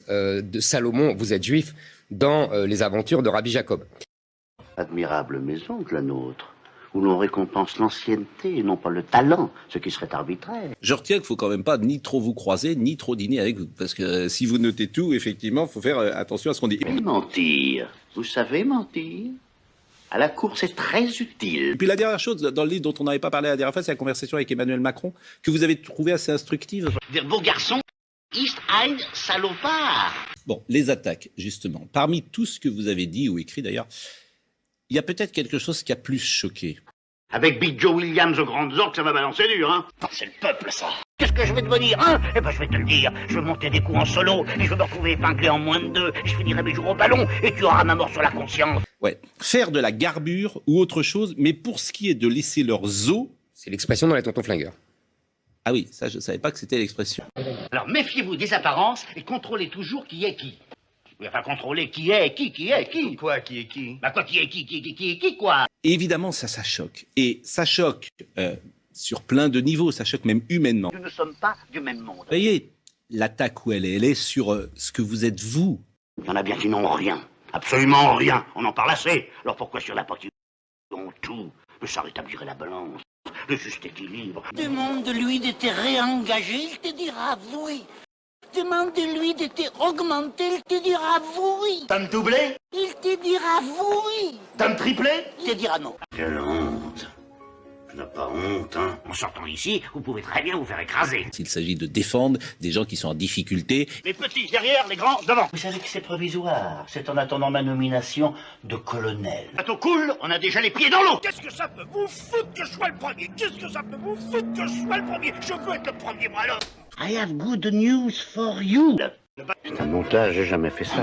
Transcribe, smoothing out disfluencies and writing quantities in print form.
de Salomon, vous êtes juif, dans les aventures de Rabbi Jacob. Admirable maison que la nôtre, où l'on récompense l'ancienneté et non pas le talent, ce qui serait arbitraire. Je retiens qu'il faut quand même pas ni trop vous croiser, ni trop dîner avec vous. Parce que si vous notez tout, effectivement, il faut faire attention à ce qu'on dit. Mais mentir, vous savez mentir. À la cour, c'est très utile. Et puis la dernière chose, dans le livre dont on n'avait pas parlé la dernière fois, c'est la conversation avec Emmanuel Macron, que vous avez trouvé assez instructive. Dire beau garçon, East End, salopard. Bon, les attaques, justement. Parmi tout ce que vous avez dit, ou écrit d'ailleurs, il y a peut-être quelque chose qui a plus choqué. Avec Big Joe Williams aux grandes orques, ça va balancer dur, hein. C'est le peuple, ça. Qu'est-ce que je vais devenir, hein? Eh ben, je vais te le dire. Je vais monter des coups en solo, et je vais me retrouver épinglé en moins de 2. Je finirai mes jours au ballon, et tu auras ma mort sur la conscience. Ouais, faire de la garbure ou autre chose, mais pour ce qui est de laisser leurs os... C'est l'expression dans les tontons flingueurs. Ah oui, ça je savais pas que c'était l'expression. Alors méfiez-vous des apparences et contrôlez toujours qui est qui. Enfin, contrôler qui est qui. Quoi, qui est qui? Bah quoi, qui est qui, quoi. Et évidemment, ça choque. Et ça choque sur plein de niveaux, ça choque même humainement. Nous ne sommes pas du même monde. Vous voyez, l'attaque où elle est sur ce que vous êtes vous. Il y en a bien qui n'ont rien. Absolument rien. On en parle assez. Alors pourquoi sur la partie ont tout? Mais ça rétablirait la balance. Le juste équilibre. Demande-lui de te réengager, il te dira oui. Demande-lui de te augmenter, il te dira oui. T'as me doublé? Il te dira oui. T'as me triplé? Il te dira non. Quelle honte. Je n'ai pas honte, hein. En sortant ici, vous pouvez très bien vous faire écraser. S'il s'agit de défendre des gens qui sont en difficulté. Les petits derrière, les grands devant. Vous savez que c'est provisoire. C'est en attendant ma nomination de colonel. Bateau coule, on a déjà les pieds dans l'eau. Qu'est-ce que ça peut vous foutre que je sois le premier? Qu'est-ce que ça peut vous foutre que je sois le premier? Je veux être le premier, moi, alors. I have good news for you. C'est un montage, j'ai jamais fait ça.